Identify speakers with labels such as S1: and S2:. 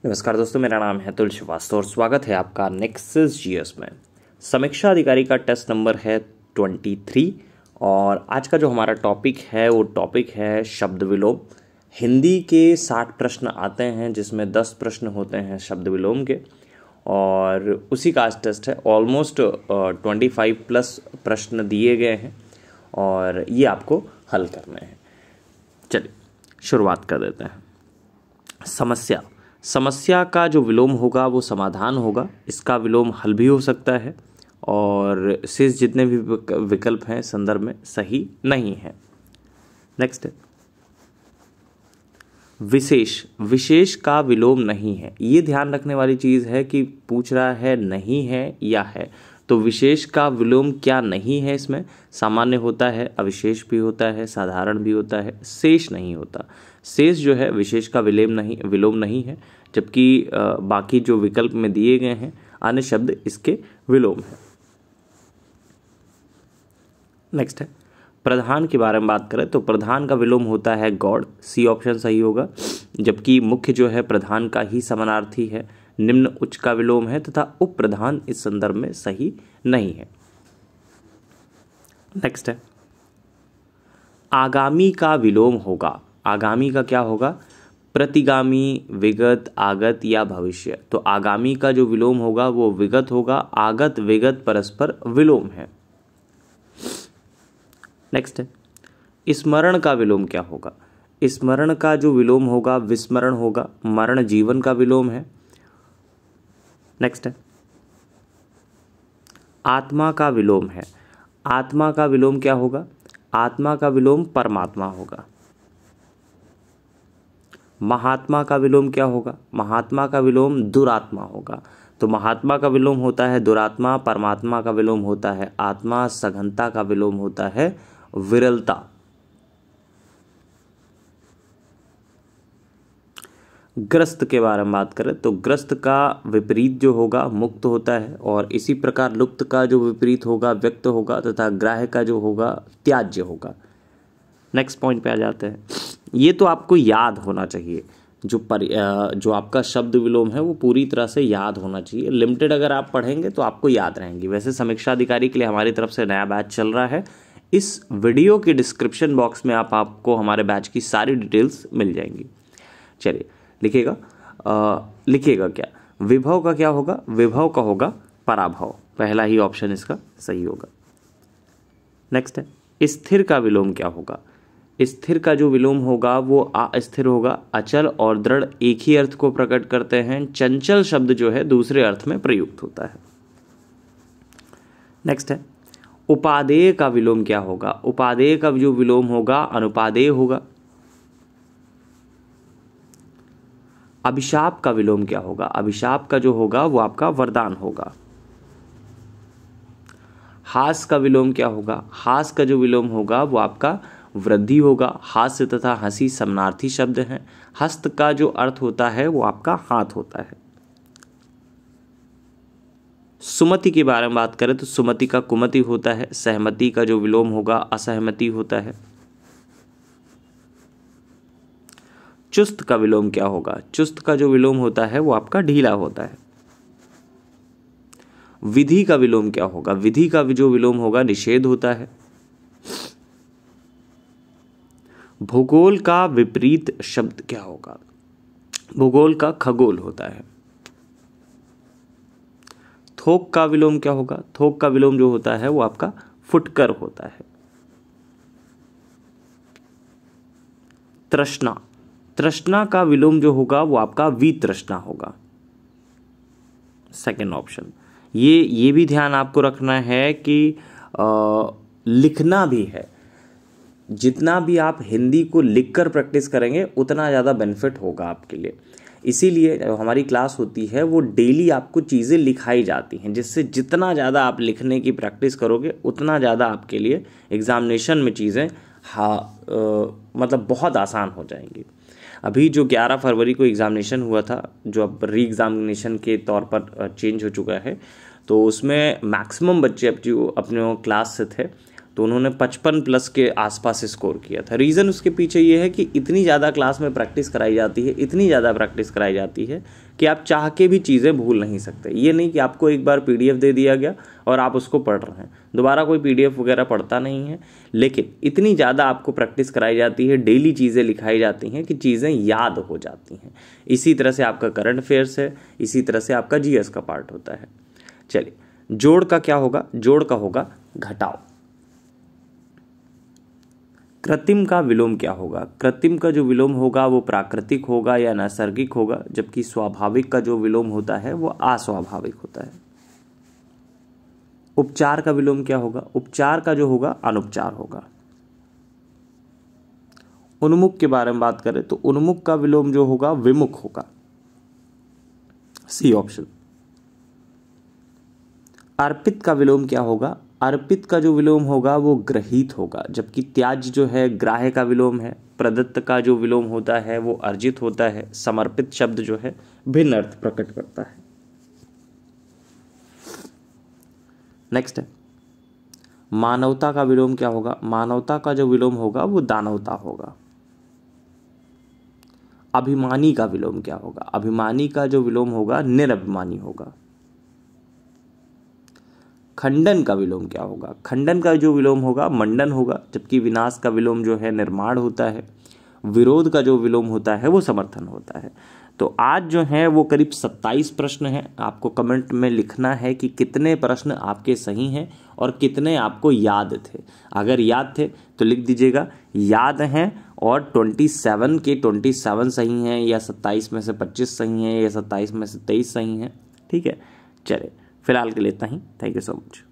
S1: नमस्कार दोस्तों, मेरा नाम है अतुल श्रीवास्तव और स्वागत है आपका नेक्सस जीएस में। समीक्षा अधिकारी का टेस्ट नंबर है 23 और आज का जो हमारा टॉपिक है वो टॉपिक है शब्द विलोम। हिंदी के 60 प्रश्न आते हैं जिसमें 10 प्रश्न होते हैं शब्द विलोम के और उसी का आज टेस्ट है। ऑलमोस्ट 25 प्लस प्रश्न दिए गए हैं और ये आपको हल करने हैं। चलिए शुरुआत कर देते हैं। समस्या का जो विलोम होगा वो समाधान होगा। इसका विलोम हल भी हो सकता है और शेष जितने भी विकल्प हैं संदर्भ में सही नहीं है। नेक्स्ट है विशेष का विलोम नहीं है। ये ध्यान रखने वाली चीज़ है कि पूछ रहा है नहीं है या है, तो विशेष का विलोम क्या नहीं है। इसमें सामान्य होता है, अविशेष भी होता है, साधारण भी होता है, शेष नहीं होता। शेष जो है विशेष का विलोम नहीं है, जबकि बाकी जो विकल्प में दिए गए हैं अन्य शब्द इसके विलोम है। नेक्स्ट है प्रधान के बारे में बात करें तो प्रधान का विलोम होता है गौड़, सी ऑप्शन सही होगा। जबकि मुख्य जो है प्रधान का ही समानार्थी है। निम्न उच्च का विलोम है तथा उप प्रधान इस संदर्भ में सही नहीं है। नेक्स्ट है आगामी का विलोम होगा। आगामी का क्या होगा? प्रतिगामी, विगत, आगत या भविष्य। तो आगामी का जो विलोम होगा वो विगत होगा। आगत विगत परस्पर विलोम है। नेक्स्ट है स्मरण का विलोम क्या होगा? स्मरण का जो विलोम होगा विस्मरण होगा। मरण जीवन का विलोम है। नेक्स्ट है आत्मा का विलोम है। आत्मा का विलोम क्या होगा? आत्मा का विलोम परमात्मा होगा। महात्मा का विलोम क्या होगा? महात्मा का विलोम दुरात्मा होगा। तो महात्मा का विलोम होता है दुरात्मा, परमात्मा का विलोम होता है आत्मा, सघनता का विलोम होता है विरलता। ग्रस्त के बारे में बात करें तो ग्रस्त का विपरीत जो होगा मुक्त होता है और इसी प्रकार लुप्त का जो विपरीत होगा व्यक्त होगा तथा ग्राह्य का जो होगा त्याज्य होगा। नेक्स्ट पॉइंट पे आ जाते हैं। ये तो आपको याद होना चाहिए, जो आपका शब्द विलोम है वो पूरी तरह से याद होना चाहिए। लिमिटेड अगर आप पढ़ेंगे तो आपको याद रहेंगी। वैसे समीक्षा अधिकारी के लिए हमारी तरफ से नया बैच चल रहा है। इस वीडियो के डिस्क्रिप्शन बॉक्स में आपको हमारे बैच की सारी डिटेल्स मिल जाएंगी। चलिए लिखिएगा क्या? विभव का क्या होगा? विभव का होगा पराभव। पहला ही ऑप्शन इसका सही होगा। नेक्स्ट है स्थिर का विलोम क्या होगा? स्थिर का जो विलोम होगा वो अस्थिर होगा। अचल और दृढ़ एक ही अर्थ को प्रकट करते हैं। चंचल शब्द जो है दूसरे अर्थ में प्रयुक्त होता है। नेक्स्ट है उपादेय का विलोम क्या होगा? उपादेय का जो विलोम होगा अनुपादेय होगा। अभिशाप का विलोम क्या होगा? अभिशाप का जो होगा वो आपका वरदान होगा। हास का विलोम क्या होगा? हास का जो विलोम होगा वो आपका वृद्धि होगा। हास्य तथा हंसी समानार्थी शब्द हैं। हस्त का जो अर्थ होता है वो आपका हाथ होता है। सुमति के बारे में बात करें तो सुमति का कुमति होता है। सहमति का जो विलोम होगा असहमति होता है। चुस्त का विलोम क्या होगा? चुस्त का जो विलोम होता है वो आपका ढीला होता है। विधि का विलोम क्या होगा? विधि का जो विलोम होगा निषेध होता है। भूगोल का विपरीत शब्द क्या होगा? भूगोल का खगोल होता है। थोक का विलोम क्या होगा? थोक का विलोम जो होता है वो आपका फुटकर होता है। तृष्णा का विलोम जो होगा वो आपका वितृष्णा होगा। Second option. ये भी ध्यान आपको रखना है कि लिखना भी है। जितना भी आप हिंदी को लिखकर प्रैक्टिस करेंगे उतना ज़्यादा बेनिफिट होगा आपके लिए। इसीलिए हमारी क्लास होती है वो डेली आपको चीज़ें लिखाई जाती हैं, जिससे जितना ज़्यादा आप लिखने की प्रैक्टिस करोगे उतना ज़्यादा आपके लिए एग्जामिनेशन में चीज़ें मतलब बहुत आसान हो जाएंगी। अभी जो 11 फरवरी को एग्जामिनेशन हुआ था, जो अब री एग्जामिनेशन के तौर पर चेंज हो चुका है, तो उसमें मैक्सिमम बच्चे अपने क्लास से थे। तो उन्होंने 55 प्लस के आसपास स्कोर किया था। रीज़न उसके पीछे ये है कि इतनी ज़्यादा क्लास में प्रैक्टिस कराई जाती है, इतनी ज़्यादा प्रैक्टिस कराई जाती है कि आप चाह के भी चीज़ें भूल नहीं सकते। ये नहीं कि आपको एक बार PDF दे दिया गया और आप उसको पढ़ रहे हैं, दोबारा कोई PDF वगैरह पढ़ता नहीं है, लेकिन इतनी ज़्यादा आपको प्रैक्टिस कराई जाती है, डेली चीज़ें लिखाई जाती हैं कि चीज़ें याद हो जाती हैं। इसी तरह से आपका करंट अफेयर्स है, इसी तरह से आपका GS का पार्ट होता है। चलिए, जोड़ का क्या होगा? जोड़ का होगा घटाव। कृत्रिम का विलोम क्या होगा? कृत्रिम का जो विलोम होगा वो प्राकृतिक होगा या नैसर्गिक होगा, जबकि स्वाभाविक का जो विलोम होता है वो अस्वाभाविक होता है। उपचार का विलोम क्या होगा? उपचार का जो होगा अनुपचार होगा। उन्मुख के बारे में बात करें तो उन्मुख का विलोम जो होगा विमुख होगा, सी ऑप्शन। अर्पित का विलोम क्या होगा? अर्पित का जो विलोम होगा वो ग्रहित होगा, जबकि त्याज्य जो है ग्राह्य का विलोम है। प्रदत्त का जो विलोम होता है वो अर्जित होता है। समर्पित शब्द जो है भिन्न अर्थ प्रकट करता है। नेक्स्ट है मानवता का विलोम क्या होगा? मानवता का जो विलोम होगा वो दानवता होगा। अभिमानी का विलोम क्या होगा? अभिमानी का जो विलोम होगा निरभिमानी होगा। खंडन का विलोम क्या होगा? खंडन का जो विलोम होगा मंडन होगा, जबकि विनाश का विलोम जो है निर्माण होता है। विरोध का जो विलोम होता है वो समर्थन होता है। तो आज जो है वो करीब 27 प्रश्न हैं। आपको कमेंट में लिखना है कि कितने प्रश्न आपके सही हैं और कितने आपको याद थे। अगर याद थे तो लिख दीजिएगा याद हैं, और 27 के 27 सही हैं, या 27 में से 25 सही हैं, या 27 में से 23 सही हैं। ठीक है, चलिए फिलहाल के लिए इतना ही। Thank you so much.